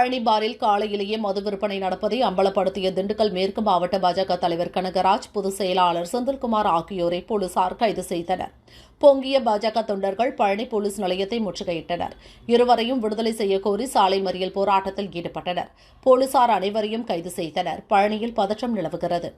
பழனி பாரில் காலையிலேயே மது விற்பனை நடப்பதை அம்பலப்படுத்திய திண்டுக்கல் மேற்கு மாவட்ட பாஜக தலைவர் கனகராஜ், பொதுச் செயலாளர் செந்தில்குமார் ஆகியோரை போலீசார் கைது செய்தனர். பொங்கிய பாஜக தொண்டர்கள் பழனி போலீஸ் நிலையத்தை முற்றுகையிட்டனர். இருவரையும் விடுதலை செய்யக்கோரி சாலை மறியல் போராட்டத்தில் ஈடுபட்டனர். போலீசார் அனைவரையும் கைது செய்தனர். பழனியில் பதற்றம் நிலவுகிறது.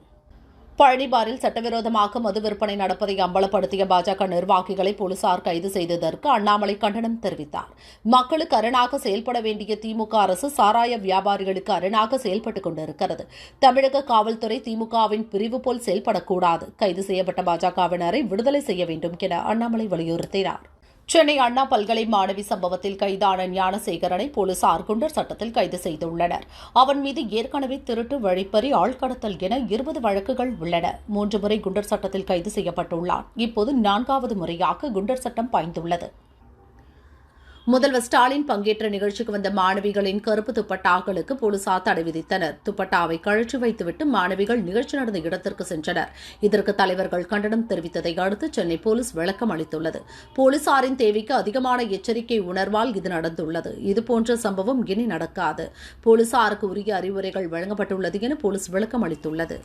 பழனி பாரில் சட்டவிரோதமாக மது விற்பனை நடப்பதை அம்பலப்படுத்திய பாஜக நிர்வாகிகளை போலீசார் கைது செய்ததற்கு அண்ணாமலை கண்டனம் தெரிவித்தார். மக்களுக்கு அரணாக செயல்பட வேண்டிய திமுக அரசு சாராய வியாபாரிகளுக்கு அரணாக செயல்பட்டுக் கொண்டிருக்கிறது. தமிழக காவல்துறை திமுகவின் பிரிவு போல் செயல்படக்கூடாது. கைது செய்யப்பட்ட பாஜகவினரை விடுதலை செய்ய வேண்டும் என அண்ணாமலை வலியுறுத்தினார். சென்னை அண்ணா பல்கலை மாணவி சம்பவத்தில் கைதான ஞானசேகரனை போலீசார் குண்டர் சட்டத்தில் கைது செய்துள்ளனர். அவன் மீது ஏற்கனவே திருட்டு, வழிப்பறி, ஆள்கடத்தல் என 20 வழக்குகள் உள்ளன. 3 முறை குண்டர் சட்டத்தில் கைது செய்யப்பட்டுள்ளான். இப்போது 4வது முறையாக குண்டர் சட்டம் பாய்ந்துள்ளது. முதல்வர் ஸ்டாலின் பங்கேற்ற நிகழ்ச்சிக்கு வந்த மாணவிகளின் கருப்பு துப்பட்டாக்களுக்கு போலீசார் தடை விதித்தனர். துப்பட்டாவை கழற்றி வைத்துவிட்டு மாணவிகள் நிகழ்ச்சி நடந்த இடத்திற்கு சென்றனர். இதற்கு தலைவர்கள் கண்டனம் தெரிவித்ததை அடுத்து சென்னை போலீஸ் விளக்கம் அளித்துள்ளது. போலீசாரின் தேவைக்கு அதிகமான எச்சரிக்கை உணர்வால் இது நடந்துள்ளது. இதுபோன்ற சம்பவம் இனி நடக்காது. போலீசாருக்கு உரிய அறிவுரைகள் வழங்கப்பட்டுள்ளது என போலீஸ் விளக்கம் அளித்துள்ளது.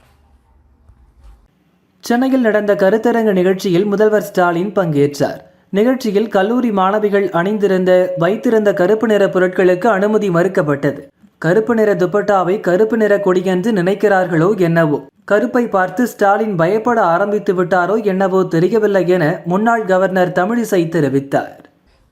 சென்னையில் நடந்த கருத்தரங்க நிகழ்ச்சியில் முதல்வர் ஸ்டாலின் பங்கேற்றார். நிகழ்ச்சியில் கல்லூரி மாணவிகள் வைத்திருந்த கருப்பு நிற பொருட்களுக்கு அனுமதி மறுக்கப்பட்டது. கருப்பு நிற துப்பட்டாவை கருப்பு நிற கொடியென்று நினைக்கிறார்களோ என்னவோ, கருப்பை பார்த்து ஸ்டாலின் பயப்பட ஆரம்பித்து விட்டாரோ என்னவோ தெரியவில்லை என முன்னாள் கவர்னர் தமிழிசை தெரிவித்தார்.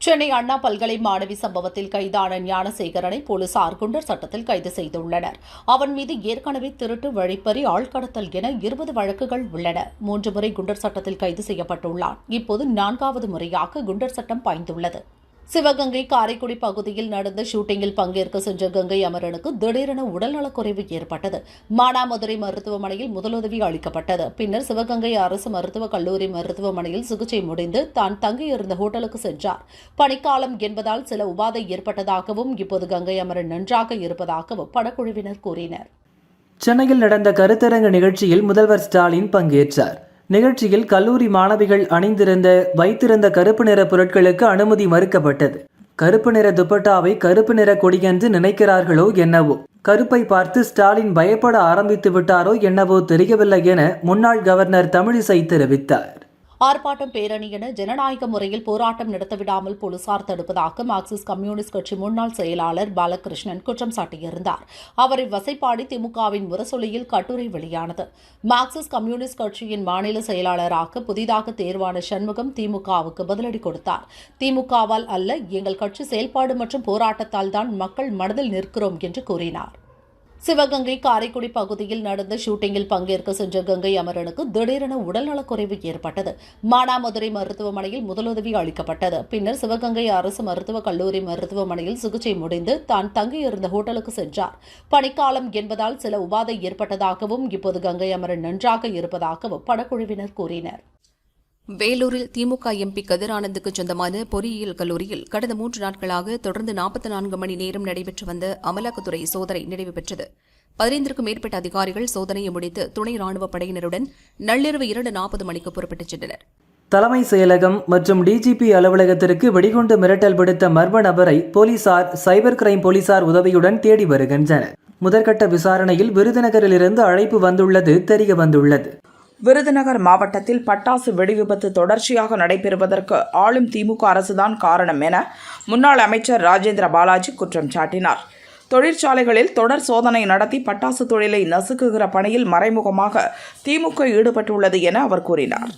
சென்னை அண்ணா பல்கலை மாணவி சம்பவத்தில் கைதான ஞானசேகரனை போலீசார் குண்டர் சட்டத்தில் கைது செய்துள்ளனர். அவன் மீது ஏற்கனவே திருட்டு, வழிப்பறி, ஆள்கடத்தல் என 20 வழக்குகள் உள்ளன. 3 முறை குண்டர் சட்டத்தில் கைது செய்யப்பட்டுள்ளான். இப்போது 4வது முறையாக குண்டர் சட்டம் பாய்ந்துள்ளது. சிவகங்கை காரைக்குடி பகுதியில் நடந்த ஷூட்டிங்கில் பங்கேற்க சென்ற கங்கை அமரனுக்கு திடீரென உடல்நலக்குறைவு ஏற்பட்டது. மானாமதுரை மருத்துவமனையில் முதலுதவி அளிக்கப்பட்டது. பின்னர் சிவகங்கை அரசு மருத்துவக் கல்லூரி மருத்துவமனையில் சிகிச்சை முடிந்து தான் தங்கியிருந்த ஹோட்டலுக்கு சென்றார். பனிக்காலம் என்பதால் சில உபாதை ஏற்பட்டதாகவும் இப்போது கங்கை அமரன் நன்றாக இருப்பதாகவும் படக்குழுவினர் கூறினர். சென்னையில் நடந்த கருத்தரங்க நிகழ்ச்சியில் முதல்வர் ஸ்டாலின் பங்கேற்றார். நிகழ்ச்சியில் கல்லூரி மாணவிகள் வைத்திருந்த கருப்பு நிற பொருட்களுக்கு அனுமதி மறுக்கப்பட்டது. கருப்பு நிற துப்பட்டாவை கருப்பு நிற கொடியென்று நினைக்கிறார்களோ என்னவோ, கருப்பை பார்த்து ஸ்டாலின் பயப்பட ஆரம்பித்து விட்டாரோ என்னவோ தெரியவில்லை என முன்னாள் கவர்னர் தமிழிசை தெரிவித்தார். ஆர்ப்பாட்டம், பேரணி என ஜனநாயக முறையில் போராட்டம் நடத்தவிடாமல் போலீசார் தடுப்பதாக மார்க்சிஸ்ட் கம்யூனிஸ்ட் கட்சி முன்னாள் செயலாளர் பாலகிருஷ்ணன் குற்றம் சாட்டியிருந்தார். அவரை வசைப்பாடி திமுகவின் முரசொலியில் கட்டுரை வெளியானது. மார்க்சிஸ்ட் கம்யூனிஸ்ட் கட்சியின் மாநில செயலாளராக புதிதாக தேர்வான சண்முகம் திமுகவுக்கு பதிலடி கொடுத்தார். திமுகவால் அல்ல, எங்கள் கட்சி செயல்பாடு மற்றும் போராட்டத்தால் தான் மக்கள் மனதில் நிற்கிறோம் என்று கூறினார். சிவகங்கை காரைக்குடி பகுதியில் நடந்த ஷூட்டிங்கில் பங்கேற்க சென்ற கங்கை அமரனுக்கு திடீரென உடல்நலக்குறைவு ஏற்பட்டது. மானாமதுரை மருத்துவமனையில் முதலுதவி அளிக்கப்பட்டது. பின்னர் சிவகங்கை அரசு மருத்துவக் கல்லூரி மருத்துவமனையில் சிகிச்சை முடிந்து தான் தங்கியிருந்த ஹோட்டலுக்கு சென்றார். பனிக்காலம் என்பதால் சில உபாதை ஏற்பட்டதாகவும் இப்போது கங்கை அமரன் நன்றாக இருப்பதாகவும் படக்குழுவினர் கூறினர். வேலூரில் திமுக எம்பி கதிரானந்துக்கு சொந்தமான பொறியியல் கல்லூரியில் கடந்த 3 நாட்களாக தொடர்ந்து 44 மணி நேரம் நடைபெற்று வந்த அமலாக்கத்துறை சோதனை நிறைவு பெற்றது. 15க்கும் மேற்பட்ட அதிகாரிகள் சோதனையை முடித்து துணை ராணுவப் படையினருடன் நள்ளிரவு 2:40 மணிக்கு புறப்பட்டுச் சென்றனர். தலைமை செயலகம் மற்றும் டிஜிபி அலுவலகத்திற்கு வெடிகுண்டு மிரட்டல் விடுத்த மர்ம நபரை போலீசார் சைபர் கிரைம் போலீசார் உதவியுடன் தேடி வருகின்றனர். முதற்கட்ட விசாரணையில் விருதுநகரிலிருந்து அழைப்பு வந்துள்ளது தெரியவந்துள்ளது. விருதுநகர் மாவட்டத்தில் பட்டாசு வெடிவிபத்து தொடர்ச்சியாக நடைபெறுவதற்கு ஆளும் திமுக அரசுதான் காரணம் என முன்னாள் அமைச்சர் ராஜேந்திர பாலாஜி குற்றம் சாட்டினார். தொழிற்சாலைகளில் தொடர் சோதனை நடத்தி பட்டாசு தொழிலை நசுக்குகிற பணியில் மறைமுகமாக திமுக ஈடுபட்டுள்ளது என அவர் கூறினார்.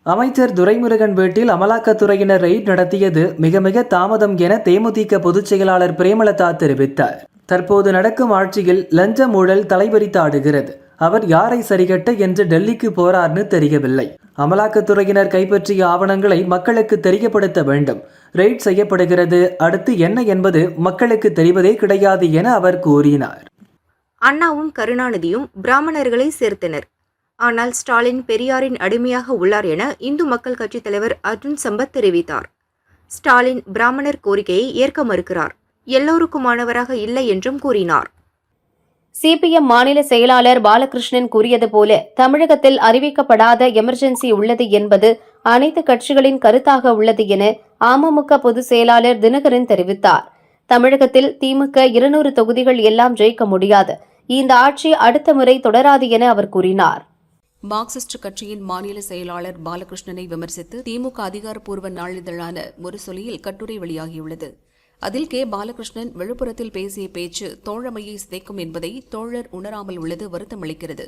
அமைச்சர் துரைமுருகன் வீட்டில் அமலாக்கத்துறையினர் ரெய்ட் நடத்தியது மிக தாமதம் என தேமுதிக பொதுச் செயலாளர் பிரேமலதா தெரிவித்தார். தற்போது நடக்கும் ஆட்சியில் லஞ்ச ஊழல் தலைவரித்தாடுகிறது. அவர் யாரை சரிகட்ட என்று டெல்லிக்கு போறார்னு தெரியவில்லை. அமலாக்கத்துறையினர் கைப்பற்றிய ஆவணங்களை மக்களுக்கு தெரியப்படுத்த வேண்டும். ரெய்ட் செய்யப்படுகிறது, அடுத்து என்ன என்பது மக்களுக்கு தெரிவதே கிடையாது என அவர் கூறினார். அண்ணாவும் கருணாநிதியும் பிராமணர்களை சேர்த்தனர். ஆனால் ஸ்டாலின் பெரியாரின் அடிமையாக உள்ளார் என இந்து மக்கள் கட்சித் தலைவர் அர்ஜுன் சம்பத் தெரிவித்தார். ஸ்டாலின் பிராமணர் கோரிக்கையை ஏற்க மறுக்கிறார். எல்லோருக்குமானவராக இல்லை என்றும் கூறினார். சிபிஎம் மாநில செயலாளர் பாலகிருஷ்ணன் கூறியது போல தமிழகத்தில் அறிவிக்கப்படாத எமர்ஜென்சி உள்ளது என்பது அனைத்து கட்சிகளின் கருத்தாக உள்ளது என அமமுக பொதுச் செயலாளர் தினகரன் தெரிவித்தார். தமிழகத்தில் திமுக 200 தொகுதிகள் எல்லாம் ஜெயிக்க முடியாது. இந்த ஆட்சி அடுத்த முறை தொடராது என அவர் கூறினார். மார்க்சிஸ்ட் கட்சியின் மாநில செயலாளர் பாலகிருஷ்ணனை விமர்சித்து திமுக அதிகாரப்பூர்வ நாளிதழான முரசொலியில் கட்டுரை வெளியாகியுள்ளது. அதில் கே. பாலகிருஷ்ணன் விழுப்புரத்தில் பேசிய பேச்சு தோழமையை சிதைக்கும் என்பதை தோழர் உணராமல் உள்ளது வருத்தமளிக்கிறது.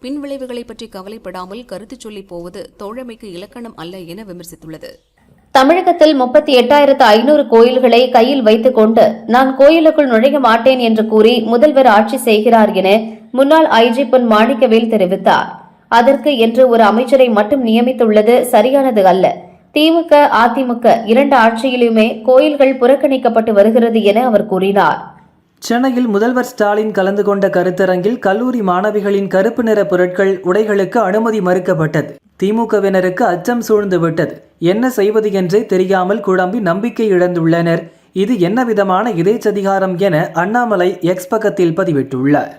பின்விளைவுகளை பற்றி கவலைப்படாமல் கருத்து சொல்லி போவது தோழமைக்கு இலக்கணம் அல்ல என விமர்சித்துள்ளது. தமிழகத்தில் 38,500 கோயில்களை கையில் வைத்துக் கொண்டு நான் கோயிலுக்குள் நுழைய மாட்டேன் என்று கூறி முதல்வர் ஆட்சி செய்கிறார் என முன்னாள் ஐஜி பொன் மாணிக்கவேல் தெரிவித்தார். அதற்கு என்று ஒரு அமைச்சரை மட்டும் நியமித்துள்ளது சரியானது அல்ல. திமுக அதிமுக 2 ஆட்சியிலுமே கோயில்கள் புறக்கணிக்கப்பட்டு வருகிறது என அவர் கூறினார். சென்னையில் முதல்வர் ஸ்டாலின் கலந்து கொண்ட கருத்தரங்கில் கல்லூரி மாணவிகளின் கருப்பு நிற பொருட்கள் உடைகளுக்கு அனுமதி மறுக்கப்பட்டது. திமுகவினருக்கு அச்சம் சூழ்ந்து விட்டது. என்ன செய்வது என்றே தெரியாமல் குழம்பி நம்பிக்கை இழந்துள்ளனர். இது என்ன விதமான இதேச்சதிகாரம் என அண்ணாமலை எக்ஸ் பக்கத்தில் பதிவிட்டுள்ளார்.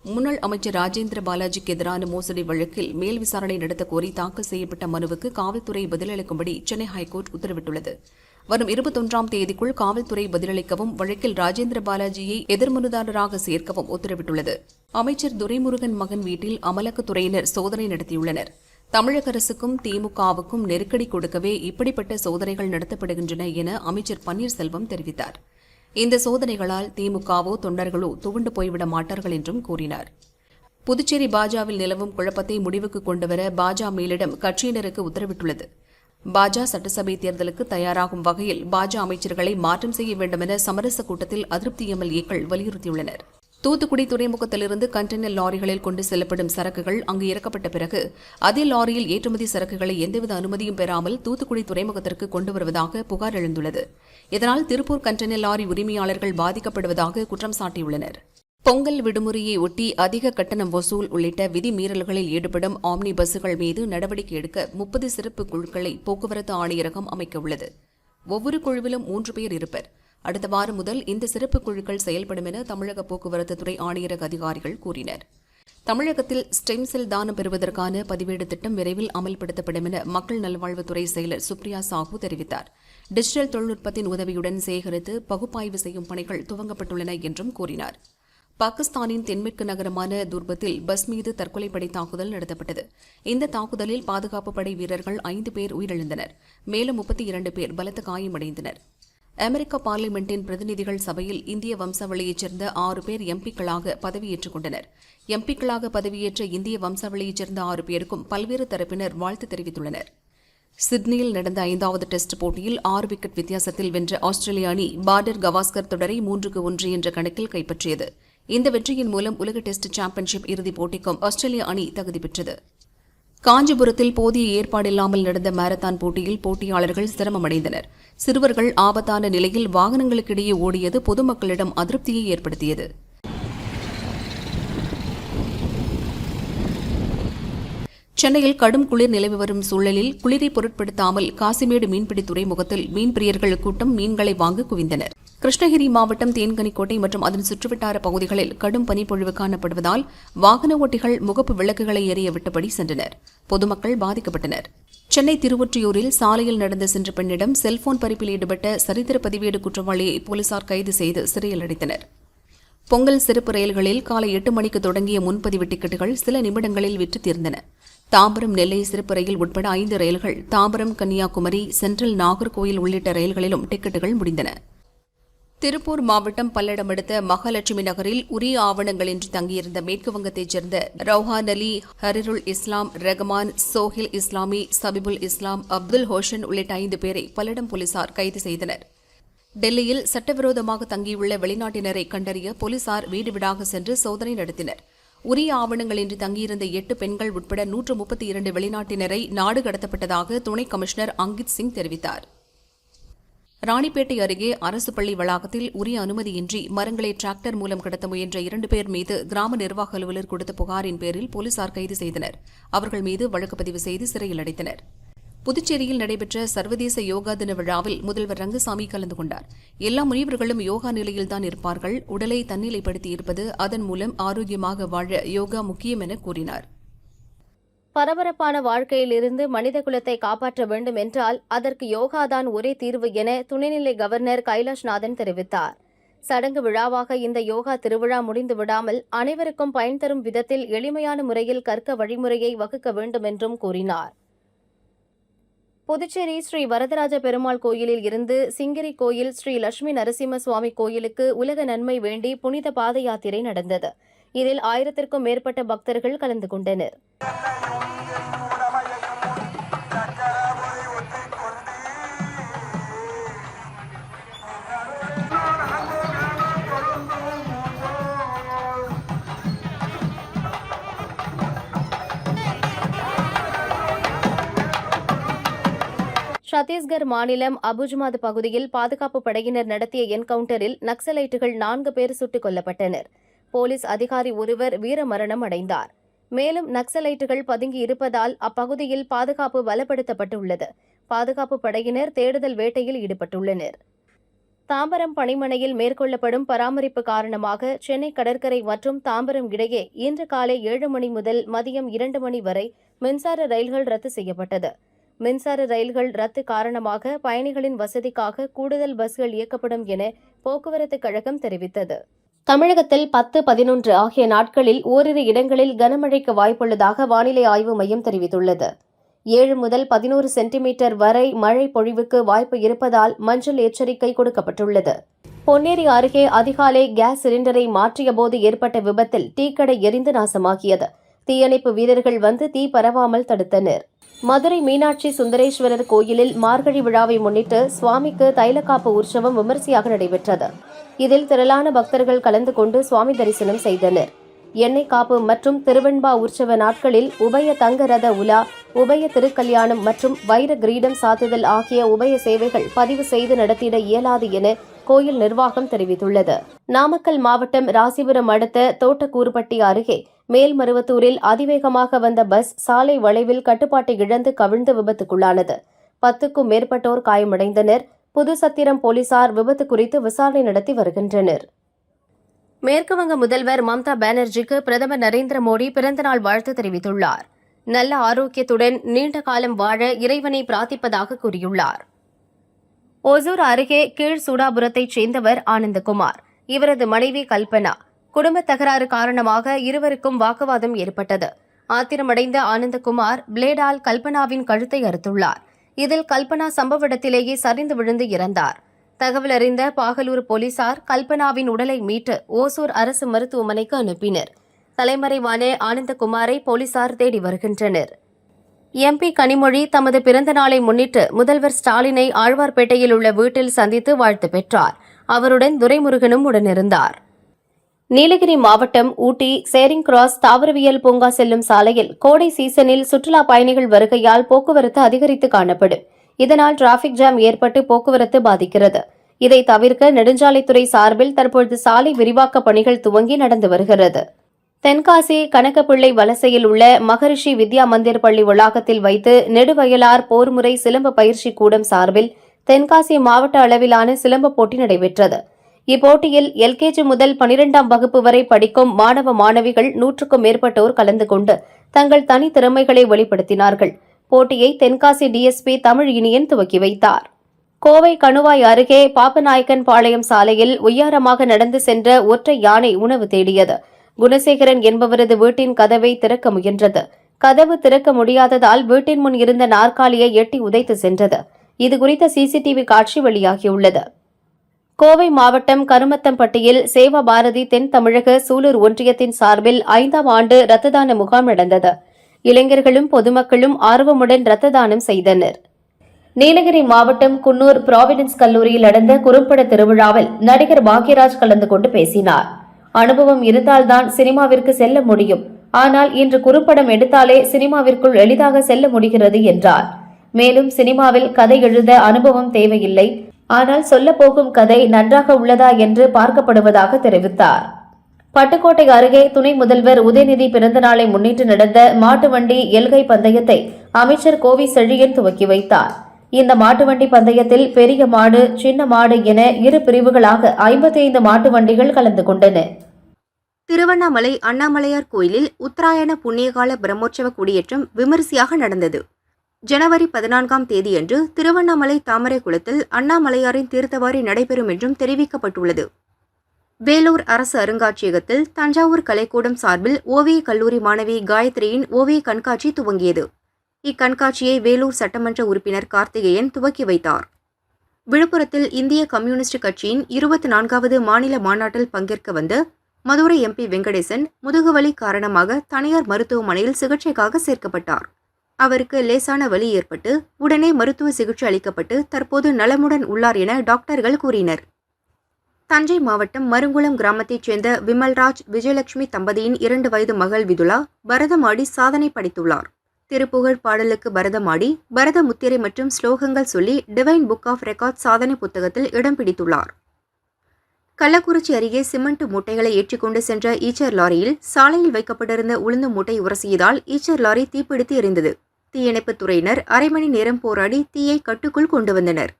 முன்னாள் அமைச்சர் ராஜேந்திர பாலாஜிக்கு எதிரான மோசடி வழக்கில் மேல் விசாரணை நடத்த கோரி தாக்கல் செய்யப்பட்ட மனுவுக்கு காவல்துறை பதிலளிக்கும்படி சென்னை ஹைகோர்ட் உத்தரவிட்டுள்ளது. வரும் 21ஆம் தேதிக்குள் காவல்துறை பதிலளிக்கவும் வழக்கில் ராஜேந்திர பாலாஜியை எதிர்மனுதாரராக சேர்க்கவும் உத்தரவிட்டுள்ளது. அமைச்சர் துரைமுருகன் மகன் வீட்டில் அமலாக்கத்துறையினர் சோதனை நடத்தியுள்ளனர். தமிழக அரசுக்கும் திமுகவுக்கும் நெருக்கடி கொடுக்கவே இப்படிப்பட்ட சோதனைகள் நடத்தப்படுகின்றன என அமைச்சர் பன்னீர்செல்வம் தெரிவித்தார். இந்த சோதனைகளால் திமுகவோ தொண்டர்களோ துவண்டு போய்விட மாட்டார்கள் என்றும் கூறினார். புதுச்சேரி பாஜவில் நிலவும் குழப்பத்தை முடிவுக்கு கொண்டுவர பாஜ மேலிடம் கட்சியினருக்கு உத்தரவிட்டுள்ளது. பாஜ சட்டசபை தேர்தலுக்கு தயாராகும் வகையில் பாஜ அமைச்சர்களை மாற்றம் செய்ய வேண்டும் என சமரச கூட்டத்தில் அதிருப்தி எம்எல்ஏக்கள் வலியுறுத்தியுள்ளனர். தூத்துக்குடி துறைமுகத்திலிருந்து கண்டெய்னர் லாரிகளில் கொண்டு செல்லப்படும் சரக்குகள் அங்கு இறக்கப்பட்ட பிறகு அதே லாரியில் ஏற்றுமதி சரக்குகளை எந்தவித அனுமதியும் பெறாமல் தூத்துக்குடி துறைமுகத்திற்கு கொண்டு வருவதாக புகார் எழுந்துள்ளது. இதனால் திருப்பூர் கண்டெய்னர் லாரி உரிமையாளர்கள் பாதிக்கப்படுவதாக குற்றம் சாட்டியுள்ளனர். பொங்கல் விடுமுறையை ஒட்டி அதிக கட்டணம் வசூல் உள்ளிட்ட விதிமீறல்களில் ஈடுபடும் ஆம்னி பஸ்கள் மீது நடவடிக்கை எடுக்க 30 சிறப்பு குழுக்களை போக்குவரத்து ஆணையரகம் அமைக்க உள்ளது. ஒவ்வொரு குழுவிலும் 3 பேர் இருப்பர். அடுத்த வாரம் முதல் இந்த சிறப்பு குழுக்கள் செயல்படும் என தமிழக போக்குவரத்து துறை ஆணையரக அதிகாரிகள் கூறினர். தமிழகத்தில் ஸ்டெம் செல் தானம் பெறுவதற்கான பதிவேடு திட்டம் விரைவில் அமல்படுத்தப்படும் என மக்கள் நல்வாழ்வுத்துறை செயலர் சுப்ரியா சாஹூ தெரிவித்தார். டிஜிட்டல் தொழில்நுட்பத்தின் உதவியுடன் சேகரித்து பகுப்பாய்வு செய்யும் பணிகள் துவங்கப்பட்டுள்ளன என்றும் கூறினார். பாகிஸ்தானின் தென்மேற்கு நகரமான துர்பத்தில் பஸ் மீது தற்கொலைப்படை தாக்குதல் நடத்தப்பட்டது. இந்த தாக்குதலில் பாதுகாப்பு படை வீரர்கள் 5 பேர் உயிரிழந்தனர். மேலும் 32 பேர் பலத்த காயமடைந்தனர். அமெரிக்க பார்லிமெண்டின் பிரதிநிதிகள் சபையில் இந்திய வம்சாவளியைச் சேர்ந்த 6 பேர் எம்பிக்களாக பதவியேற்றுக் கொண்டனர். எம்பிக்களாக பதவியேற்ற இந்திய வம்சாவளியைச் சேர்ந்த 6 பேருக்கும் பல்வேறு தரப்பினர் வாழ்த்து தெரிவித்துள்ளனர். சிட்னியில் நடந்த 5வது டெஸ்ட் போட்டியில் 6 விக்கெட் வித்தியாசத்தில் வென்ற ஆஸ்திரேலிய அணி பார்டர் கவாஸ்கர் தொடரை 3-1 என்ற கணக்கில் கைப்பற்றியது. இந்த வெற்றியின் மூலம் உலக டெஸ்ட் சாம்பியன்ஷிப் இறுதிப் போட்டிக்கும் ஆஸ்திரேலிய அணி தகுதி பெற்றது. காஞ்சிபுரத்தில் போதிய ஏற்பாடில்லாமல் நடந்த மாரத்தான் போட்டியில் போட்டியாளர்கள் சிரமமடைந்தனர். சிறுவர்கள் ஆபத்தான நிலையில் வாகனங்களுக்கிடையே ஓடியது பொதுமக்களிடம் அதிருப்தியை ஏற்படுத்தியது. சென்னையில் கடும் குளிர் நிலவி வரும் சூழலில் குளிரை பொருட்படுத்தாமல் காசிமேடு மீன்பிடி துறைமுகத்தில் மீன்பிரியர்கள் கூட்டம் மீன்களை வாங்க குவிந்தனர். கிருஷ்ணகிரி மாவட்டம் தேன்கனிக்கோட்டை மற்றும் அதன் சுற்றுவட்டார பகுதிகளில் கடும் பனிப்பொழிவு காணப்படுவதால் வாகன ஓட்டிகள் முகப்பு விளக்குகளை எரிய விட்டபடி சென்றனர். பொதுமக்கள் பாதிக்கப்பட்டனர். சென்னை திருவொற்றியூரில் சாலையில் நடந்த சென்ற பெண்ணிடம் செல்போன் பறிப்பில் ஈடுபட்ட சரித்திர பதிவேடு குற்றவாளியை போலீசார் கைது செய்து சிறையில் அடைத்தனர். பொங்கல் சிறப்பு ரயில்களில் காலை 8 மணிக்கு தொடங்கிய முன்பதிவு டிக்கெட்டுகள் சில நிமிடங்களில் விற்று தீர்ந்தன. தாம்பரம் நெல்லை சிறப்பு ரயில் உட்பட 5 ரயில்கள், தாம்பரம் கன்னியாகுமரி, சென்ட்ரல் நாகர்கோயில் உள்ளிட்ட ரயில்களிலும் டிக்கெட்டுகள் முடிந்தன. திருப்பூர் மாவட்டம் பல்லடம் அடுத்த மகாலட்சுமி நகரில் உரிய ஆவணங்களின்றி தங்கியிருந்த மேற்குவங்கத்தைச் சேர்ந்த ரவுஹான் அலி, ஹரிருல் இஸ்லாம், ரஹ்மான், சோஹில் இஸ்லாமி, சபிபுல் இஸ்லாம், அப்துல் ஹோஷன் உள்ளிட்ட 5 பேரை பல்லடம் போலீசார் கைது செய்தனர். டெல்லியில் சட்டவிரோதமாக தங்கியுள்ள வெளிநாட்டினரை கண்டறிய போலீசார் வீடு வீடாக சென்று சோதனை நடத்தினர். உரிய ஆவணங்களின்றி தங்கியிருந்த 8 பெண்கள் உட்பட 132 வெளிநாட்டினரை நாடு கடத்தப்பட்டதாக துணை கமிஷனர் அங்கித் சிங் தெரிவித்தார். ராணிப்பேட்டை அருகே அரசு பள்ளி வளாகத்தில் உரிய அனுமதியின்றி மரங்களை டிராக்டர் மூலம் கடத்த முயன்ற 2 பேர் மீது கிராம நிர்வாக அலுவலர் கொடுத்த புகாரின் பேரில் போலீசார் கைது செய்தனர். அவர்கள் மீது வழக்கு பதிவு செய்து சிறையில் அடைத்தனர். புதுச்சேரியில் நடைபெற்ற சர்வதேச யோகா தின விழாவில் முதல்வர் ரங்கசாமி கலந்து கொண்டார். எல்லா முனிவர்களும் யோகா நிலையில்தான் இருப்பார்கள். உடலை தன்னிலைப்படுத்தி இருப்பது, அதன் மூலம் ஆரோக்கியமாக வாழ யோகா முக்கியம் என கூறினார். பரபரப்பான வாழ்க்கையிலிருந்து மனித குலத்தை காப்பாற்ற வேண்டும் என்றால் அதற்கு யோகாதான் ஒரே தீர்வு என துணைநிலை கவர்னர் கைலாஷ்நாதன் தெரிவித்தார். சடங்கு விழாவாக இந்த யோகா திருவிழா முடிந்து விடாமல் அனைவருக்கும் பயன் தரும் விதத்தில் எளிமையான முறையில் கற்க வழிமுறையை வகுக்க வேண்டும் என்றும் கூறினார். புதுச்சேரி ஸ்ரீ வரதராஜ பெருமாள் கோயிலில் இருந்து சிங்கிரி கோயில் ஸ்ரீ லட்சுமி நரசிம்ம சுவாமி கோயிலுக்கு உலக நன்மை வேண்டி புனித பாத யாத்திரை நடந்தது. இதில் 1000க்கும் மேற்பட்ட பக்தர்கள் கலந்து கொண்டனர். சத்தீஸ்கர் மாநிலம் அபுஜ்மாத் பகுதியில் பாதுகாப்பு படையினர் நடத்திய என்கவுண்டரில் நக்சலைட்டுகள் 4 பேர் சுட்டுக் கொல்லப்பட்டனர். போலீஸ் அதிகாரி ஒருவர் வீரமரணம் அடைந்தார். மேலும் நக்சலைட்டுகள் பதுங்கி இருப்பதால் அப்பகுதியில் பாதுகாப்பு பலப்படுத்தப்பட்டுள்ளது. பாதுகாப்பு படையினர் தேடுதல் வேட்டையில் ஈடுபட்டுள்ளனர். தாம்பரம் பணிமனையில் மேற்கொள்ளப்படும் பராமரிப்பு காரணமாக சென்னை கடற்கரை மற்றும் தாம்பரம் இடையே இன்று காலை 7 மணி முதல் மதியம் 2 மணி வரை மின்சார ரயில்கள் ரத்து செய்யப்பட்டது. மின்சார ரயில்கள் ரத்து காரணமாக பயணிகளின் வசதிக்காக கூடுதல் பஸ்கள் இயக்கப்படும் என போக்குவரத்துக் கழகம் தெரிவித்தது. தமிழகத்தில் 10, 11 ஆகிய நாட்களில் ஓரிரு இடங்களில் கனமழைக்கு வாய்ப்புள்ளதாக வானிலை ஆய்வு மையம் தெரிவித்துள்ளது. 7 முதல் 11 சென்டிமீட்டர் வரை மழை பொழிவுக்கு வாய்ப்பு இருப்பதால் மஞ்சள் எச்சரிக்கை கொடுக்கப்பட்டுள்ளது. பொன்னேரி அருகே அதிகாலை கேஸ் சிலிண்டரை மாற்றியபோது ஏற்பட்ட விபத்தில் டீக்கடை எரிந்து நாசமாகியது. தீயணைப்பு வீரர்கள் வந்து தீ பரவாமல் தடுத்தனர். மதுரை மீனாட்சி சுந்தரேஸ்வரர் கோயிலில் மார்கழி விழாவை முன்னிட்டு சுவாமிக்கு தைலக்காப்பு உற்சவம் விமரிசையாக நடைபெற்றது. இதில் திரளான பக்தர்கள் கலந்து கொண்டு சுவாமி தரிசனம் செய்தனர். எண்ணெய் காப்பு மற்றும் திருவெண்பா உற்சவ நாட்களில் உபய தங்க ரத உலா, உபய திருக்கல்யாணம் மற்றும் வைர கிரீடம் சாத்துதல் ஆகிய உபய சேவைகள் பதிவு செய்து நடத்திட இயலாது என கோயில் நிர்வாகம் தெரிவித்துள்ளது. நாமக்கல் மாவட்டம் ராசிபுரம் அடுத்த தோட்டக்கூறுப்பட்டி அருகே மேல்மருவத்தூரில் அதிவேகமாக வந்த பஸ் சாலை வளைவில் கட்டுப்பாட்டை இழந்து கவிழ்ந்து விபத்துக்குள்ளானது. 10க்கும் மேற்பட்டோர் காயமடைந்தனர். புதுசத்திரம் போலீசார் விபத்து குறித்து விசாரணை நடத்தி வருகின்றனர். மேற்குவங்க முதல்வர் மம்தா பானர்ஜிக்கு பிரதமர் நரேந்திர மோடி பிறந்தநாள் வாழ்த்து தெரிவித்துள்ளார். நல்ல ஆரோக்கியத்துடன் நீண்ட காலம் வாழ இறைவனை பிரார்த்திப்பதாக கூறியுள்ளார். ஒசூர் அருகே கீழ் சூடாபுரத்தைச் சேர்ந்தவர் ஆனந்தகுமார். இவரது மனைவி கல்பனா. குடும்ப தகராறு காரணமாக இருவருக்கும் வாக்குவாதம் ஏற்பட்டது. ஆத்திரமடைந்த ஆனந்தகுமார் பிளேடால் கல்பனாவின் கழுத்தை அறுத்துள்ளார். இதில் கல்பனா சம்பவ இடத்திலேயே சரிந்து விழுந்து இறந்தார். தகவல் அறிந்த பாகலூர் போலீசார் கல்பனாவின் உடலை மீட்டு ஓசூர் அரசு மருத்துவமனைக்கு அனுப்பினர். தலைமறைவான ஆனந்தகுமாரை போலீசார் தேடி வருகின்றனர். எம்பி கனிமொழி தமது பிறந்த நாளை முன்னிட்டு முதல்வர் ஸ்டாலினை ஆழ்வார்பேட்டையில் உள்ள வீட்டில் சந்தித்து வாழ்த்து பெற்றார். அவருடன் துரைமுருகனும் உடனிருந்தார். நீலகிரி மாவட்டம் ஊட்டி சேரிங் கிராஸ் தாவரவியல் பூங்கா செல்லும் சாலையில் கோடை சீசனில் சுற்றுலா பயணிகள் வருகையால் போக்குவரத்து அதிகரித்து காணப்படும். இதனால் டிராபிக் ஜாம் ஏற்பட்டு போக்குவரத்து பாதிக்கிறது. இதை தவிர்க்க நெடுஞ்சாலைத்துறை சார்பில் தற்பொழுது சாலை விரிவாக்க பணிகள் துவங்கி நடந்து வருகிறது. தென்காசி கனகப்பிள்ளை வலசையில் உள்ள மகரிஷி வித்யா மந்திர் பள்ளி வளாகத்தில் வைத்து நெடுவயலார் போர்முறை சிலம்ப பயிற்சி கூடம் சார்பில் தென்காசி மாவட்ட அளவிலான சிலம்ப போட்டி நடைபெற்றது. இப்போட்டியில் எல்கேஜி முதல் 12ஆம் வகுப்பு வரை படிக்கும் மாணவ மாணவிகள் 100க்கும் மேற்பட்டோர் கலந்து கொண்டு தங்கள் தனித்திறமைகளை வெளிப்படுத்தினார்கள். போட்டியை தென்காசி டிஎஸ்பி தமிழ் இனியன் துவக்கி வைத்தார். கோவை கணுவாய் அருகே பாப்பநாயக்கன் பாளையம் சாலையில் உயரமாக நடந்து சென்ற ஒற்றை யானை உணவு தேடியது. குணசேகரன் என்பவரது வீட்டின் கதவை திறக்க முயன்றது. கதவு திறக்க முடியாததால் வீட்டின் முன் இருந்த நாற்காலியை எட்டி உதைத்து சென்றது. இதுகுறித்த சிசிடிவி காட்சி வெளியாகியுள்ளது. கோவை மாவட்டம் கருமத்தம்பட்டியில் சேவா பாரதி தென் தமிழக சூலூர் ஒன்றியத்தின் சார்பில் 5ஆம் ஆண்டு ரத்த தான முகாம் நடந்தது. இளைஞர்களும் பொதுமக்களும் ஆர்வமுடன் ரத்த தானம் செய்தனர். நீலகிரி மாவட்டம் குன்னூர் புராவிடன்ஸ் கல்லூரியில் நடந்த குறும்பட திருவிழாவில் நடிகர் பாக்யராஜ் கலந்து கொண்டு பேசினார். அனுபவம் இருந்தால்தான் சினிமாவிற்கு செல்ல முடியும், ஆனால் இன்று குறும்படம் எடுத்தாலே சினிமாவிற்குள் எளிதாக செல்ல முடிகிறது என்றார். மேலும் சினிமாவில் கதை எழுத அனுபவம் தேவையில்லை, ஆனால் சொல்லப்போகும் கதை நன்றாக உள்ளதா என்று பார்க்கப்படுவதாக தெரிவித்தார். பட்டுக்கோட்டை அருகே துணை முதல்வர் உதயநிதி பிறந்தநாளை முன்னிட்டு நடந்த மாட்டு வண்டி எல்கை பந்தயத்தை அமைச்சர் கோவி செழியன் துவக்கி வைத்தார். இந்த மாட்டுவண்டி பந்தயத்தில் பெரிய மாடு, சின்ன மாடு என 2 பிரிவுகளாக 55 மாட்டு வண்டிகள் கலந்து கொண்டன. திருவண்ணாமலை அண்ணாமலையார் கோயிலில் உத்தராயண புண்ணியகால பிரம்மோற்சவ கொடியேற்றம் விமரிசையாக நடந்தது. ஜனவரி 14ஆம் தேதியன்று திருவண்ணாமலை தாமரை குளத்தில் அண்ணாமலையாரின் தீர்த்தவாரி நடைபெறும் என்றும் தெரிவிக்கப்பட்டுள்ளது. வேலூர் அரசு அருங்காட்சியகத்தில் தஞ்சாவூர் கலைக்கூடம் சார்பில் ஓவியக் கல்லூரி மாணவி காயத்ரியின் ஓவிய கண்காட்சி துவங்கியது. இக்கண்காட்சியை வேலூர் சட்டமன்ற உறுப்பினர் கார்த்திகேயன் துவக்கி வைத்தார். விழுப்புரத்தில் இந்திய கம்யூனிஸ்ட் கட்சியின் 24வது மாநில மாநாட்டில் பங்கேற்க வந்த மதுரை MP வெங்கடேசன் முதுகுவலி காரணமாக தனியார் மருத்துவமனையில் சிகிச்சைக்காக சேர்க்கப்பட்டார். அவருக்கு லேசான வலி ஏற்பட்டு உடனே மருத்துவ சிகிச்சை அளிக்கப்பட்டு தற்போது நலமுடன் உள்ளார் என டாக்டர்கள் கூறினர். தஞ்சை மாவட்டம் மருங்குளம் கிராமத்தைச் சேர்ந்த விமல்ராஜ் விஜயலட்சுமி தம்பதியின் 2 வயது மகள் விதுலா பரதமாடி சாதனை படைத்துள்ளார். திருப்புகழ் பாடலுக்கு பரதமாடி பரத முத்திரை மற்றும் ஸ்லோகங்கள் சொல்லி டிவைன் புக் ஆஃப் ரெக்கார்ட் சாதனை புத்தகத்தில் இடம் பிடித்துள்ளார். கள்ளக்குறிச்சி அருகே சிமெண்ட் மூட்டைகளை ஏற்றிக்கொண்டு சென்ற ஈச்சர் லாரியில் சாலையில் வைக்கப்பட்டிருந்த உளுந்து மூட்டை உரசியதால் ஈச்சர் லாரி தீப்பிடித்து எரிந்தது. தீயணைப்புத் துறையினர் அரை மணி நேரம் போராடி தீயை கட்டுக்குள் கொண்டு வந்தனர்.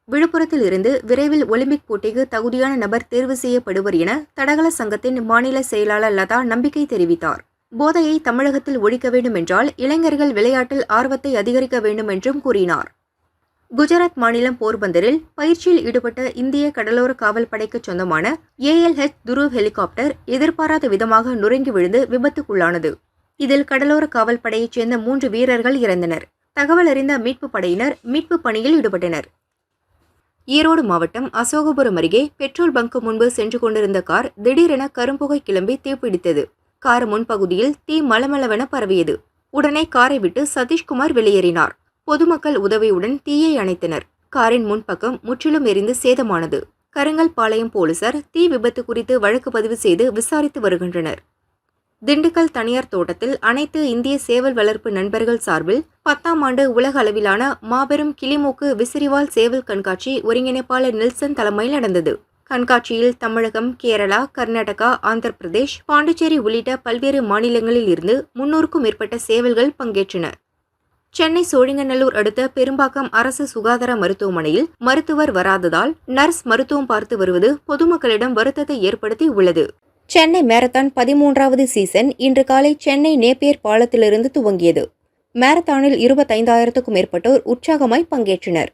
விழுப்புரத்தில் இருந்து விரைவில் ஒலிம்பிக் போட்டிக்கு தகுதியான நபர் தேர்வு செய்யப்படுவர் என தடகள சங்கத்தின் மாநில செயலாளர் லதா நம்பிக்கை தெரிவித்தார். போதையை தமிழகத்தில் ஒழிக்க வேண்டும் என்றால் இளைஞர்கள் விளையாட்டில் ஆர்வத்தை அதிகரிக்க வேண்டும் என்றும் கூறினார். குஜராத் மாநிலம் போர்பந்தரில் பயிற்சியில் ஈடுபட்ட இந்திய கடலோர காவல் படைக்கு சொந்தமான ALH துருவ் ஹெலிகாப்டர் எதிர்பாராத விதமாக நொறுங்கி விழுந்து விபத்துக்குள்ளானது. இதில் கடலோர காவல் படையைச் சேர்ந்த 3 வீரர்கள் இறந்தனர். தகவல் அறிந்த மீட்புப் படையினர் மீட்பு பணியில் ஈடுபட்டனர். ஈரோடு மாவட்டம் அசோகபுரம் அருகே பெட்ரோல் பங்க் முன்பு சென்று கொண்டிருந்த கார் திடீரென கரும்புகை கிளம்பி தீப்பிடித்தது. கார் முன்பகுதியில் தீ மளமளவென பரவியது. உடனே காரை விட்டு சதீஷ்குமார் வெளியேறினார். பொதுமக்கள் உதவியுடன் தீயை அணைத்தனர். காரின் முன்பக்கம் முற்றிலும் எரிந்து சேதமானது. கருங்கல்பாளையம் போலீசார் தீ விபத்து குறித்து வழக்கு பதிவு செய்து விசாரித்து வருகின்றனர். திண்டுக்கல் தனியார் தோட்டத்தில் அனைத்து இந்திய சேவல் வளர்ப்பு நண்பர்கள் சார்பில் 10ஆம் ஆண்டு உலக அளவிலான மாபெரும் கிளிமூக்கு விசிறிவால் சேவல் கண்காட்சி ஒருங்கிணைப்பாளர் நெல்சன் தலைமையில் நடந்தது. கண்காட்சியில் தமிழகம், கேரளா, கர்நாடகா, ஆந்திர பிரதேஷ், பாண்டிச்சேரி உள்ளிட்ட பல்வேறு மாநிலங்களில் இருந்து 300க்கும் மேற்பட்ட சேவல்கள் பங்கேற்றன. சென்னை சோழிங்கநல்லூர் அடுத்த பெரும்பாக்கம் அரசு சுகாதார மருத்துவமனையில் மருத்துவர் வராததால் நர்ஸ் மருத்துவம் பார்த்து வருவது பொதுமக்களிடம் வருத்தத்தை ஏற்படுத்தி உள்ளது. சென்னை மாரத்தான் 13வது சீசன் இன்று காலை சென்னை நேப்பியர் பாலத்திலிருந்து துவங்கியது. மாரத்தானில் 25,000க்கும் மேற்பட்டோர் உற்சாகமாய் பங்கேற்றனர்.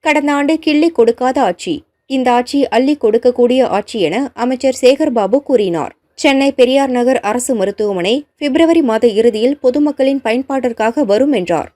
கடந்த ஆண்டு கிள்ளி கொடுக்காத ஆட்சி, இந்த ஆட்சி அள்ளி கொடுக்கக்கூடிய ஆட்சி என அமைச்சர் சேகர்பாபு கூறினார். சென்னை பெரியார் நகர் அரசு மருத்துவமனை பிப்ரவரி மாத இறுதியில் பொதுமக்களின் பயன்பாட்டிற்காக வரும் என்றார்.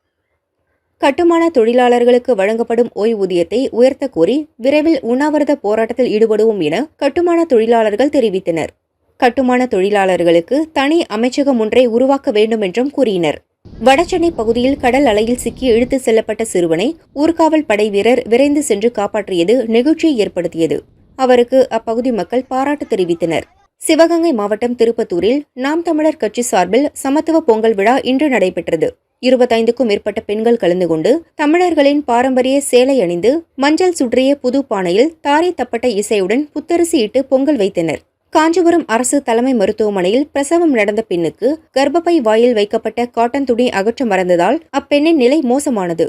கட்டுமான தொழிலாளர்களுக்கு வழங்கப்படும் ஓய்வூதியத்தை உயர்த்த கோரி விரைவில் உண்ணாவிரத போராட்டத்தில் ஈடுபடுவோம் என கட்டுமான தொழிலாளர்கள் தெரிவித்தனர். கட்டுமான தொழிலாளர்களுக்கு தனி அமைச்சகம் ஒன்றை உருவாக்க வேண்டும் என்றும் கூறினர். வடசென்னை பகுதியில் கடல் அலையில் சிக்கி இழுத்து செல்லப்பட்ட சிறுவனை ஊர்காவல் படை வீரர் விரைந்து சென்று காப்பாற்றியது நெகிழ்ச்சியை ஏற்படுத்தியது. அவருக்கு அப்பகுதி மக்கள் பாராட்டு தெரிவித்தனர். சிவகங்கை மாவட்டம் திருப்பத்தூரில் நாம் தமிழர் கட்சி சார்பில் சமத்துவ பொங்கல் விழா இன்று நடைபெற்றது. 25க்கும் மேற்பட்ட பெண்கள் கலந்து கொண்டு தமிழர்களின் பாரம்பரிய சேலை அணிந்து மஞ்சள் சுற்றிய புது பானையில் தாரை தப்பட்ட இசையுடன் புத்தரிசி இட்டு பொங்கல் வைத்தனர். காஞ்சிபுரம் அரசு தலைமை மருத்துவமனையில் பிரசவம் நடந்த பெண்ணுக்கு கர்ப்பப்பை வாயில் வைக்கப்பட்ட காட்டன் துணி அகற்ற மறந்ததால் அப்பெண்ணின் நிலை மோசமானது.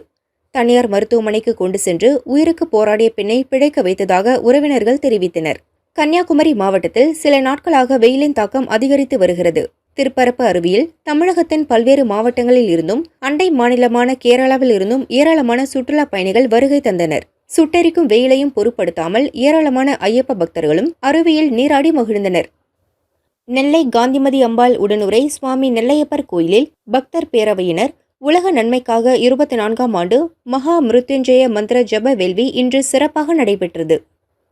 தனியார் மருத்துவமனைக்கு கொண்டு சென்று உயிருக்கு போராடிய பெண்ணை பிழைக்க வைத்ததாக உறவினர்கள் தெரிவித்தனர். கன்னியாகுமரி மாவட்டத்தில் சில நாட்களாக வெயிலின் தாக்கம் அதிகரித்து வருகிறது. திருப்பரப்பு அருவியில் தமிழகத்தின் பல்வேறு மாவட்டங்களில் இருந்தும் அண்டை மாநிலமான கேரளாவில் இருந்தும் ஏராளமான சுற்றுலா பயணிகள் வருகை தந்தனர். சுட்டெரிக்கும் வெயிலையும் பொருட்படுத்தாமல் ஏராளமான ஐயப்ப பக்தர்களும் அருவியில் நீராடி மகிழ்ந்தனர். நெல்லை காந்திமதி அம்பாள் உடனுரை சுவாமி நெல்லையப்பர் கோயிலில் பக்தர் பேரவையினர் உலக நன்மைக்காக 24ஆம் ஆண்டு மகா மிருத்யுஞ்சய மந்திர ஜப வேள்வி இன்று சிறப்பாக நடைபெற்றது.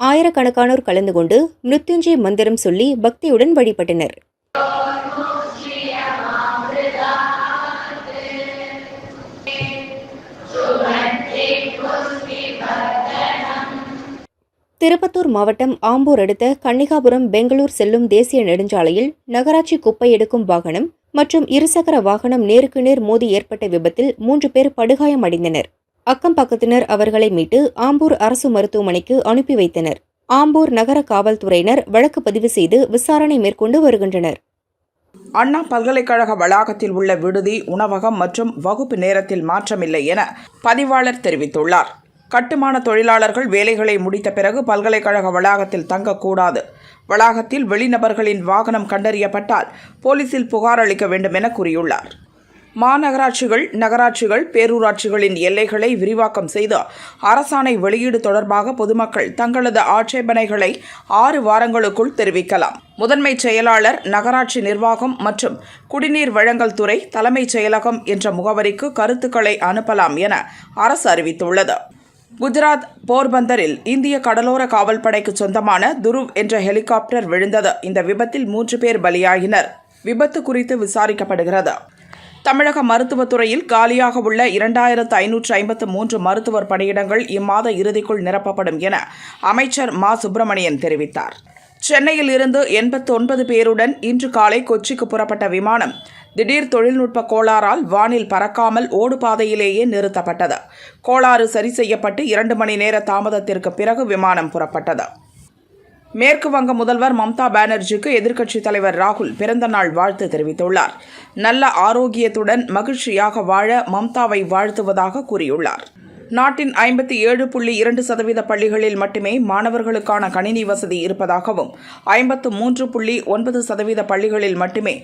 ஆயிரக்கணக்கானோர் கலந்து கொண்டு மிருத்யுஞ்சய மந்திரம் சொல்லி பக்தியுடன் வழிபட்டனர். திருப்பத்தூர் மாவட்டம் ஆம்பூர் அடுத்த கன்னிகாபுரம் பெங்களூர் செல்லும் தேசிய நெடுஞ்சாலையில் நகராட்சி குப்பை எடுக்கும் வாகனம் மற்றும் இருசக்கர வாகனம் நேருக்கு நேர் மோதி ஏற்பட்ட விபத்தில் 3 பேர் படுகாயமடைந்தனர். அக்கம் பக்கத்தினர் அவர்களை மீட்டு ஆம்பூர் அரசு மருத்துவமனைக்கு அனுப்பி வைத்தனர். ஆம்பூர் நகர காவல்துறையினர் வழக்கு பதிவு செய்து விசாரணை மேற்கொண்டு வருகின்றனர். அண்ணா பல்கலைக்கழக வளாகத்தில் உள்ள விடுதி, உணவகம் மற்றும் வகுப்பு நேரத்தில் மாற்றமில்லை என பதிவாளர் தெரிவித்துள்ளார். கட்டுமான தொழிலாளர்கள் வேலைகளை முடித்த பிறகு பல்கலைக்கழக வளாகத்தில் தங்கக்கூடாது. வளாகத்தில் வெளிநபர்களின் வாகனம் கண்டறியப்பட்டால் போலீசில் புகார் அளிக்க வேண்டும் என கூறியுள்ளார். மாநகராட்சிகள், நகராட்சிகள், பேரூராட்சிகளின் எல்லைகளை விரிவாக்கம் செய்து அரசாணை வெளியீடு தொடர்பாக பொதுமக்கள் தங்களது ஆட்சேபனைகளை 6 வாரங்களுக்குள் தெரிவிக்கலாம். முதன்மைச் செயலாளர், நகராட்சி நிர்வாகம் மற்றும் குடிநீர் வழங்கல் துறை, தலைமைச் செயலகம் என்ற முகவரிக்கு கருத்துக்களை அனுப்பலாம் என அரசு அறிவித்துள்ளது. குஜராத் போர்பந்தரில் இந்திய கடலோர காவல்படைக்கு சொந்தமான துருவ் என்ற ஹெலிகாப்டர் விழுந்தது. இந்த விபத்தில் 3 பேர் பலியாகினர். விபத்து குறித்து விசாரிக்கப்படுகிறது. தமிழக மருத்துவத்துறையில் காலியாக உள்ள 2553 மருத்துவர் பணியிடங்கள் இம்மாத இறுதிக்குள் நிரப்பப்படும் என அமைச்சர் மா. சுப்பிரமணியன் தெரிவித்தார். சென்னையில் இருந்து 89 பேருடன் இன்று காலை கொச்சிக்கு புறப்பட்ட விமானம் திடீர் தொழில்நுட்ப கோளாறால் வானில் பறக்காமல் ஓடுபாதையிலேயே நிறுத்தப்பட்டது. கோளாறு சரி செய்யப்பட்டு 2 மணி நேர தாமதத்திற்கு பிறகு விமானம் புறப்பட்டது. மேற்கு வங்க முதல்வர் மம்தா பானர்ஜிக்கு எதிர்க்கட்சித் தலைவர் ராகுல் பிறந்தநாள் வாழ்த்து தெரிவித்துள்ளார். நல்ல ஆரோக்கியத்துடன் மகிழ்ச்சியாக வாழ மம்தாவை வாழ்த்துவதாக கூறியுள்ளார். நாட்டின் 57.2% பள்ளிகளில் மட்டுமே மாணவர்களுக்கான கணினி வசதி இருப்பதாகவும் 53.9% பள்ளிகளில் மட்டுமே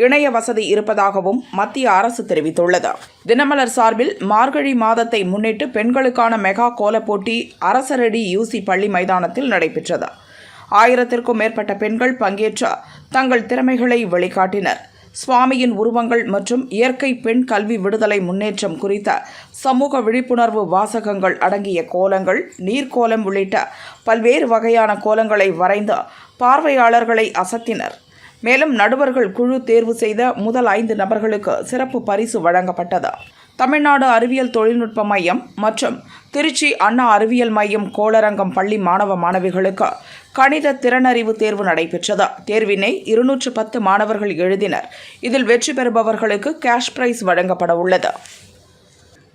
இணைய வசதி இருப்பதாகவும் மத்திய அரசு தெரிவித்துள்ளது. தினமலர் சார்பில் மார்கழி மாதத்தை முன்னிட்டு பெண்களுக்கான மெகா கோலப் போட்டி அரசரடி யூசி பள்ளி மைதானத்தில் நடைபெற்றது. 1000க்கும் மேற்பட்ட பெண்கள் பங்கேற்ற தங்கள் திறமைகளை வெளிக்காட்டினர். சுவாமியின் உருவங்கள் மற்றும் இயற்கை பெண் கல்வி விடுதலை முன்னேற்றம் குறித்த சமூக விழிப்புணர்வு வாசகங்கள் அடங்கிய கோலங்கள், நீர்க்கோலம் உள்ளிட்ட பல்வேறு வகையான கோலங்களை வரைந்து பார்வையாளர்களை அசத்தினர். மேலும் நடுவர்கள் குழு தேர்வு செய்த முதல் 5 நபர்களுக்கு சிறப்பு பரிசு வழங்கப்பட்டது. தமிழ்நாடு அறிவியல் தொழில்நுட்ப மையம் மற்றும் திருச்சி அண்ணா அறிவியல் மையம் கோளரங்கம் பள்ளி மாணவ மாணவிகளுக்கு கணித திறனறிவு தேர்வு நடைபெற்றது. தேர்வினை 210 மாணவர்கள் எழுதினர். இதில் வெற்றி பெறுபவர்களுக்கு கேஷ் பிரைஸ் வழங்கப்பட உள்ளது.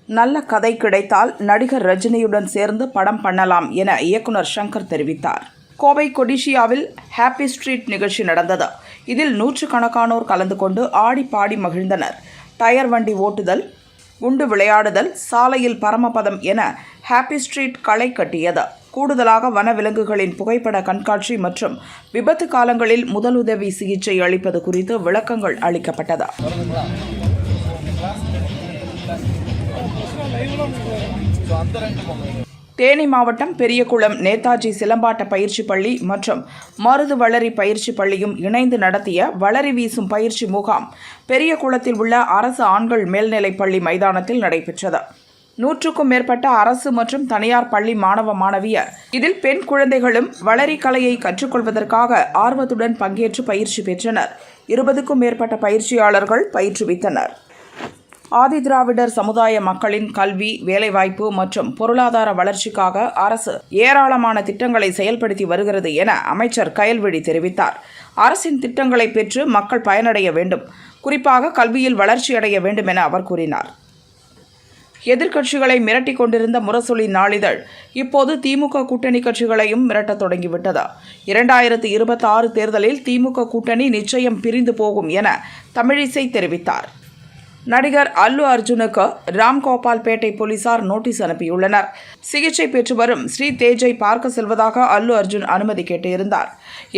நல்ல கதை கிடைத்தால் நடிகர் ரஜினியுடன் சேர்ந்து படம் பண்ணலாம் என இயக்குனர் சங்கர் தெரிவித்தார். கோவை கொடிஷியாவில் ஹாப்பி ஸ்ட்ரீட் நிகழ்ச்சி நடந்தது. இதில் 100கணக்கானோர் கலந்து கொண்டு ஆடி பாடி மகிழ்ந்தனர். டயர் வண்டி ஓட்டுதல், குண்டு விளையாடுதல், சாலையில் பரமபதம் என ஹாப்பி ஸ்ட்ரீட் களை கட்டியது. கூடுதலாக வனவிலங்குகளின் புகைப்பட கண்காட்சி மற்றும் விபத்து காலங்களில் முதலுதவி சிகிச்சை அளிப்பது குறித்து விளக்கங்கள் அளிக்கப்பட்டது. தேனி மாவட்டம் பெரியகுளம் நேதாஜி சிலம்பாட்ட பயிற்சி பள்ளி மற்றும் மருது வளரி பயிற்சி பள்ளியும் இணைந்து நடத்திய வளரி வீசும் பயிற்சி முகாம் பெரியகுளத்தில் உள்ள அரசு ஆண்கள் மேல்நிலைப் பள்ளி மைதானத்தில் நடைபெற்றது. 100க்கும் மேற்பட்ட அரசு மற்றும் தனியார் பள்ளி மாணவ மாணவியர் இதில் பெண் குழந்தைகளும் வளரி கலையை கற்றுக்கொள்வதற்காக ஆர்வத்துடன் பங்கேற்று பயிற்சி பெற்றனர். 20க்கும் மேற்பட்ட பயிற்சியாளர்கள் பயிற்றுவித்தனர். ஆதிதிராவிடர் சமுதாய மக்களின் கல்வி, வேலைவாய்ப்பு மற்றும் பொருளாதார வளர்ச்சிக்காக அரசு ஏராளமான திட்டங்களை செயல்படுத்தி வருகிறது என அமைச்சர் கயல்விழி தெரிவித்தார். அரசின் திட்டங்களை பெற்று மக்கள் பயனடைய வேண்டும், குறிப்பாக கல்வியில் வளர்ச்சியடைய வேண்டும் என அவர் கூறினார். எதிர்க்கட்சிகளை மிரட்டிக் கொண்டிருந்த முரசொலி நாளிதழ் இப்போது திமுக கூட்டணி கட்சிகளையும் மிரட்டத் தொடங்கிவிட்டது. 2026 தேர்தலில் திமுக கூட்டணி நிச்சயம் பிரிந்து போகும் என தமிழிசை தெரிவித்தார். நடிகர் அல்லு அர்ஜுனுக்கு ராம்கோபால்பேட்டை போலீசார் நோட்டீஸ் அனுப்பியுள்ளனர். சிகிச்சை பெற்று வரும் ஸ்ரீ தேஜை பார்க்க செல்வதாக அல்லு அர்ஜுன் அனுமதி கேட்டிருந்தார்.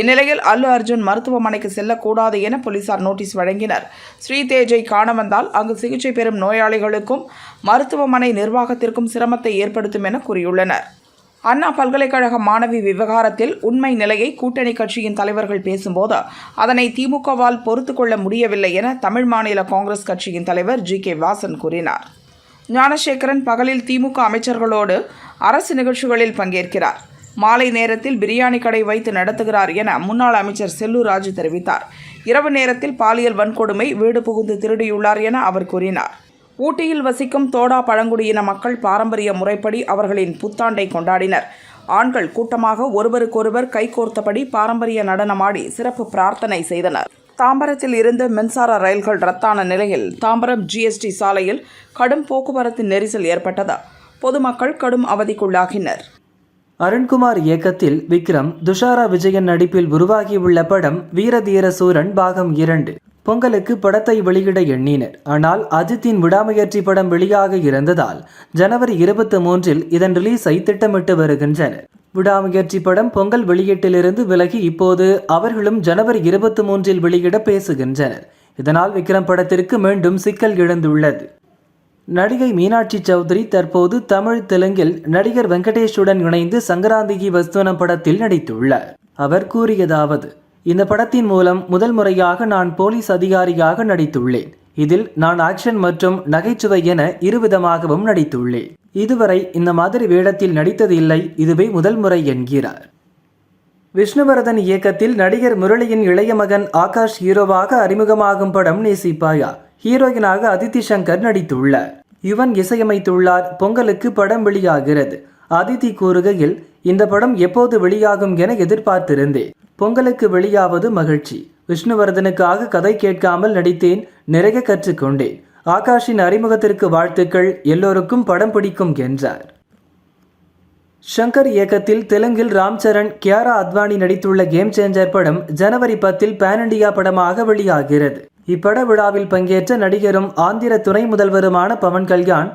இந்நிலையில் அல்லு அர்ஜுன் மருத்துவமனைக்கு செல்லக்கூடாது என போலீசார் நோட்டீஸ் வழங்கினர். ஸ்ரீ தேஜை காண வந்தால் அங்கு சிகிச்சை பெறும் நோயாளிகளுக்கும் மருத்துவமனை நிர்வாகத்திற்கும் சிரமத்தை ஏற்படுத்தும் என கூறியுள்ளனர். அண்ணா பல்கலைக்கழக மாணவி விவகாரத்தில் உண்மை நிலையை கூட்டணி கட்சியின் தலைவர்கள் பேசும்போது அதனை திமுகவால் பொறுத்து கொள்ள முடியவில்லை என தமிழ் மாநில காங்கிரஸ் கட்சியின் தலைவர் ஜி. கே. வாசன் கூறினார். ஞானசேகரன் பகலில் திமுக அமைச்சர்களோடு அரசு நிகழ்ச்சிகளில் பங்கேற்கிறார். மாலை நேரத்தில் பிரியாணி கடை வைத்து நடத்துகிறார் என முன்னாள் அமைச்சர் செல்லூர் ராஜு தெரிவித்தார். இரவு நேரத்தில் பாலியல் வன்கொடுமை, வீடு புகுந்து திருடியுள்ளார் என அவர் கூறினார். ஊட்டியில் வசிக்கும் தோடா பழங்குடியின மக்கள் பாரம்பரிய முறைப்படி அவர்களின் புத்தாண்டை கொண்டாடினர். ஆண்கள் கூட்டமாக ஒருவருக்கொருவர் கைகோர்த்தபடி பாரம்பரிய நடனமாடி சிறப்பு பிரார்த்தனை செய்தனர். தாம்பரத்தில் இருந்து மின்சார ரயில்கள் ரத்தான நிலையில் தாம்பரம் GST சாலையில் கடும் போக்குவரத்து நெரிசல் ஏற்பட்டது. பொதுமக்கள் கடும் அவதிக்குள்ளாகினர். அருண்குமார் இயக்கத்தில் விக்ரம், துஷாரா விஜயன் நடிப்பில் உருவாகியுள்ள படம் வீரதீர சூரன் பாகம் 2. பொங்கலுக்கு படத்தை வெளியிட எண்ணினர். ஆனால் அஜித்தின் விடாமுயற்சி படம் வெளியாக இருந்ததால் ஜனவரி 23 இதன் ரிலீஸை திட்டமிட்டு வருகின்றனர். விடாமுயற்சி படம் பொங்கல் வெளியீட்டிலிருந்து விலகி இப்போது அவர்களும் ஜனவரி 23 வெளியிட பேசுகின்றனர். இதனால் விக்ரம் படத்திற்கு மீண்டும் சிக்கல் எழுந்துள்ளது. நடிகை மீனாட்சி சௌத்ரி தற்போது தமிழ் தெலுங்கில் நடிகர் வெங்கடேஷுடன் இணைந்து சங்கராந்திகி வஸ்துவனம் படத்தில் நடித்துள்ளார். அவர் கூறியதாவது: இந்த படத்தின் மூலம் முதல் முறையாக நான் போலீஸ் அதிகாரியாக நடித்துள்ளேன். இதில் நான் ஆக்ஷன் மற்றும் நகைச்சுவை என இருவிதமாகவும் நடித்துள்ளேன். இதுவரை இந்த மாதிரி வேடத்தில் நடித்ததில்லை, இதுவே முதல் முறை என்கிறார். விஷ்ணுவர்தன் இயக்கத்தில் நடிகர் முரளியின் இளைய மகன் ஆகாஷ் ஹீரோவாக அறிமுகமாகும் படம் நேசிப்பாயா. ஹீரோயினாக அதித்தி சங்கர் நடித்துள்ளார். யுவன் இசையமைத்துள்ளார். பொங்கலுக்கு படம் வெளியாகிறது. அதித்தி கூறுகையில், இந்த படம் எப்போது வெளியாகும் என எதிர்பார்த்திருந்தேன். பொங்கலுக்கு வெளியாவது மகிழ்ச்சி. விஷ்ணுவர்தனுக்காக கதை கேட்காமல் நடித்தேன். நிறைய கற்றுக்கொண்டேன். ஆகாஷின் அறிமுகத்திற்கு வாழ்த்துக்கள். எல்லோருக்கும் படம் பிடிக்கும் என்றார். ஷங்கர் இயக்கத்தில் தெலுங்கில் ராம் சரண், கியாரா அத்வானி நடித்துள்ள கேம் சேஞ்சர் படம் ஜனவரி 10 பேன் இண்டியா படமாக வெளியாகிறது. இப்பட விழாவில் பங்கேற்ற நடிகரும் ஆந்திர துணை முதல்வருமான பவன் கல்யாண்,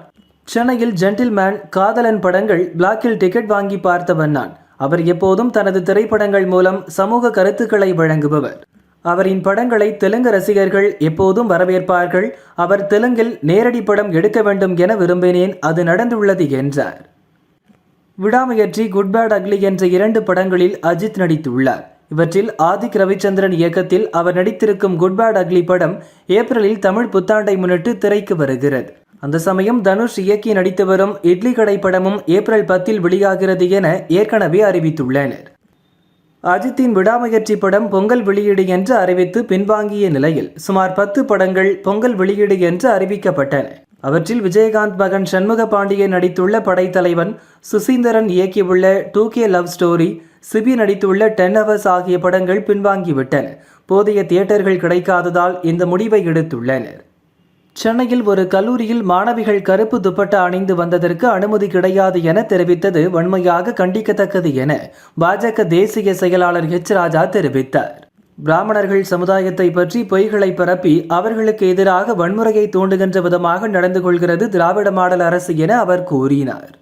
சென்னையில் ஜென்டில்மேன், காதலன் படங்கள் பிளாக்கில் டிக்கெட் வாங்கி பார்த்தவன் நான். அவர் எப்போதும் தனது திரைப்படங்கள் மூலம் சமூக கருத்துக்களை வழங்குபவர். அவரின் படங்களை தெலுங்கு ரசிகர்கள் எப்போதும் வரவேற்பார்கள். அவர் தெலுங்கில் நேரடி படம் எடுக்க வேண்டும் என விரும்பினேன். அது நடந்துள்ளது என்றார். விடாமுயற்சி, குட் பேட் அக்லி என்ற 2 படங்களில் அஜித் நடித்துள்ளார். இவற்றில் ஆதிக் ரவிச்சந்திரன் இயக்கத்தில் அவர் நடித்திருக்கும் குட் பேட் அக்லி படம் ஏப்ரலில் தமிழ் புத்தாண்டை முன்னிட்டு திரைக்கு வருகிறது. அந்த சமயம் தனுஷ் இயக்கி நடித்து வரும் இட்லி கடை படமும் ஏப்ரல் 10 வெளியாகிறது என ஏற்கனவே அறிவித்துள்ளனர். அஜித்தின் விடாமுயற்சி படம் பொங்கல் வெளியீடு என்று அறிவித்து பின்வாங்கிய நிலையில் சுமார் 10 படங்கள் பொங்கல் வெளியீடு என்று அறிவிக்கப்பட்டன. அவற்றில் விஜயகாந்த் மகன் சண்முக பாண்டியன் நடித்துள்ள படைத்தலைவன், சுசீந்திரன் இயக்கியுள்ள 2K லவ் ஸ்டோரி, சிபி நடித்துள்ள 10 ஹவர்ஸ் ஆகிய படங்கள் பின்வாங்கிவிட்டன. போதிய தியேட்டர்கள் கிடைக்காததால் இந்த முடிவை எடுத்துள்ளனர். சென்னையில் ஒரு கல்லூரியில் மாணவிகள் கருப்பு துப்பட்டா அணிந்து வந்ததற்கு அனுமதி கிடையாது என தெரிவித்தது வன்மையாக கண்டிக்கத்தக்கது என பாஜக தேசிய செயலாளர் H. ராஜா தெரிவித்தார். பிராமணர்கள் சமுதாயத்தை பற்றி பொய்களை பரப்பி அவர்களுக்கு எதிராக வன்முறையை தூண்டுகின்ற விதமாக நடந்து கொள்கிறது திராவிட மாடல் அரசு என அவர் கூறினார்.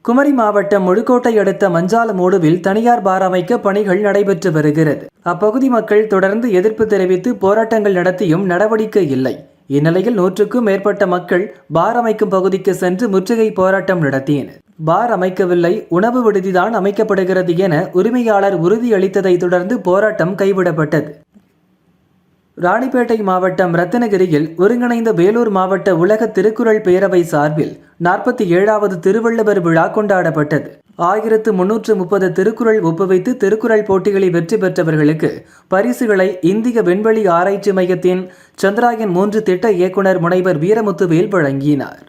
குமரி மாவட்டம் முழுக்கோட்டை அடுத்த மஞ்சாலமூடுவில் தனியார் பார் அமைக்க பணிகள் நடைபெற்று வருகிறது. அப்பகுதி மக்கள் தொடர்ந்து எதிர்ப்பு தெரிவித்து போராட்டங்கள் நடத்தியும் நடவடிக்கை இல்லை. இந்நிலையில் 100க்கும் மேற்பட்ட மக்கள் பார் அமைக்கும் பகுதிக்கு சென்று முற்றுகை போராட்டம் நடத்தினர். பார் அமைக்கவில்லை, உணவு விடுதிதான் அமைக்கப்படுகிறது என உரிமையாளர் உறுதியளித்ததை தொடர்ந்து போராட்டம் கைவிடப்பட்டது. ராணிப்பேட்டை மாவட்டம் ரத்தினகிரியில் ஒருங்கிணைந்த வேலூர் மாவட்ட உலக திருக்குறள் பேரவை சார்பில் 47வது திருவள்ளுவர் விழா கொண்டாடப்பட்டது. 1330 திருக்குறள் ஒப்புவைத்து திருக்குறள் போட்டிகளில் வெற்றி பெற்றவர்களுக்கு பரிசுகளை இந்திய விண்வெளி ஆராய்ச்சி மையத்தின் சந்திராயன் 3 திட்ட இயக்குனர் முனைவர் வீரமுத்துவேல் வழங்கினார்.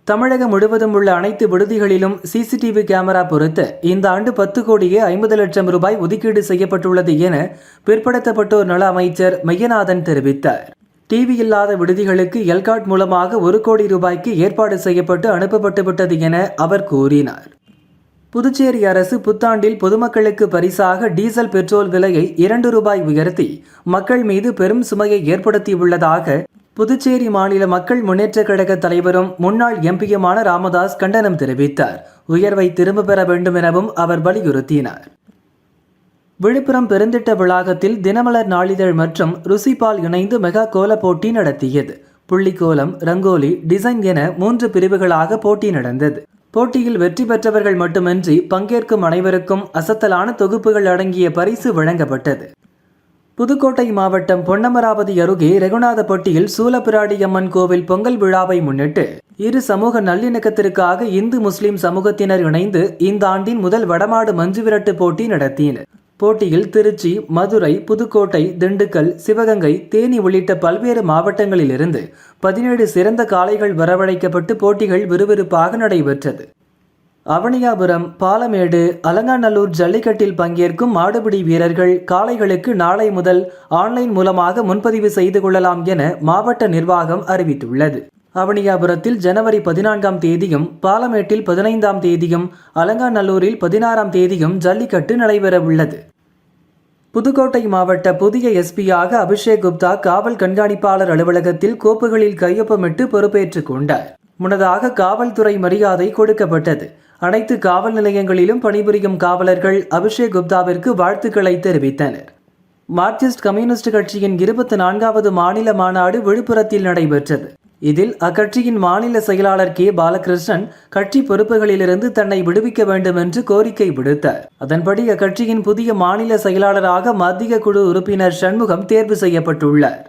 தமிழகம் முழுவதும் உள்ள அனைத்து விடுதிகளிலும் சிசிடிவி கேமரா பொருத்த இந்த ஆண்டு 10 கோடியே 50 லட்சம் ரூபாய் ஒதுக்கீடு செய்யப்பட்டுள்ளது என பிற்படுத்தப்பட்டோர் நல அமைச்சர் மையநாதன் தெரிவித்தார். டிவி இல்லாத விடுதிகளுக்கு எல்காட் மூலமாக 1 கோடி ரூபாய்க்கு ஏற்பாடு செய்யப்பட்டு அனுப்பப்பட்டுவிட்டது என அவர் கூறினார். புதுச்சேரி அரசு புத்தாண்டில் பொதுமக்களுக்கு பரிசாக டீசல் பெட்ரோல் விலையை 2 ரூபாய் உயர்த்தி மக்கள் மீது பெரும் சுமையை ஏற்படுத்தியுள்ளதாக புதுச்சேரி மாநில மக்கள் முன்னேற்ற கழக தலைவரும் முன்னாள் எம்பியுமான ராமதாஸ் கண்டனம் தெரிவித்தார். உயர்வை திரும்ப பெற வேண்டும் எனவும் அவர் வலியுறுத்தினார். விழுப்புரம் பெருந்திட்ட வளாகத்தில் தினமலர் நாளிதழ் மற்றும் ருசிபால் இணைந்து மெகா கோல போட்டி நடத்தியது. புள்ளிக்கோலம், ரங்கோலி, டிசைன் என 3 பிரிவுகளாக போட்டி நடந்தது. போட்டியில் வெற்றி பெற்றவர்கள் மட்டுமின்றி பங்கேற்கும் அனைவருக்கும் அசத்தலான தொகுப்புகள் அடங்கிய பரிசு வழங்கப்பட்டது. புதுக்கோட்டை மாவட்டம் பொன்னமராவதி அருகே ரெகுநாதப்பட்டியில் சூலப்பிராடியம்மன் கோவில் பொங்கல் விழாவை முன்னிட்டு இரு சமூக நல்லிணக்கத்திற்காக இந்து முஸ்லிம் சமூகத்தினர் இணைந்து இந்த ஆண்டின் முதல் வடமாடு மஞ்சுவிரட்டு போட்டி நடத்தினர். போட்டியில் திருச்சி, மதுரை, புதுக்கோட்டை, திண்டுக்கல், சிவகங்கை, தேனி உள்ளிட்ட பல்வேறு மாவட்டங்களிலிருந்து 17 சிறந்த காளைகள் வரவழைக்கப்பட்டு போட்டிகள் விறுவிறுப்பாக நடைபெற்றது. அவனியாபுரம், பாலமேடு, அலங்காநல்லூர் ஜல்லிக்கட்டில் பங்கேற்கும் மாடுபிடி வீரர்கள் காளைகளுக்கு நாளை முதல் ஆன்லைன் மூலமாக முன்பதிவு செய்து கொள்ளலாம் என மாவட்ட நிர்வாகம் அறிவித்துள்ளது. அவனியாபுரத்தில் ஜனவரி 14ஆம் தேதியும், பாலமேட்டில் 15ஆம் தேதியும், அலங்காநல்லூரில் 16ஆம் தேதியும் ஜல்லிக்கட்டு நடைபெறவுள்ளது. புதுக்கோட்டை மாவட்ட புதிய எஸ்பியாக அபிஷேக் குப்தா காவல் கண்காணிப்பாளர் அலுவலகத்தில் கோப்புகளில் கையொப்பமிட்டு பொறுப்பேற்றுக் கொண்டார். முன்னதாக காவல்துறை மரியாதை கொடுக்கப்பட்டது. அனைத்து காவல் நிலையங்களிலும் பணிபுரியும் காவலர்கள் அபிஷேக் குப்தாவிற்கு வாழ்த்துக்களை தெரிவித்தனர். மார்க்சிஸ்ட் கம்யூனிஸ்ட் கட்சியின் 24வது மாநில மாநாடு விழுப்புரத்தில் நடைபெற்றது. இதில் அக்கட்சியின் மாநில செயலாளர் கே பாலகிருஷ்ணன் கட்சி பொறுப்புகளிலிருந்து தன்னை விடுவிக்க வேண்டும் என்று கோரிக்கை விடுத்தார். அதன்படி அக்கட்சியின் புதிய மாநில செயலாளராக மத்திய குழு உறுப்பினர் சண்முகம் தேர்வு செய்யப்பட்டுள்ளார்.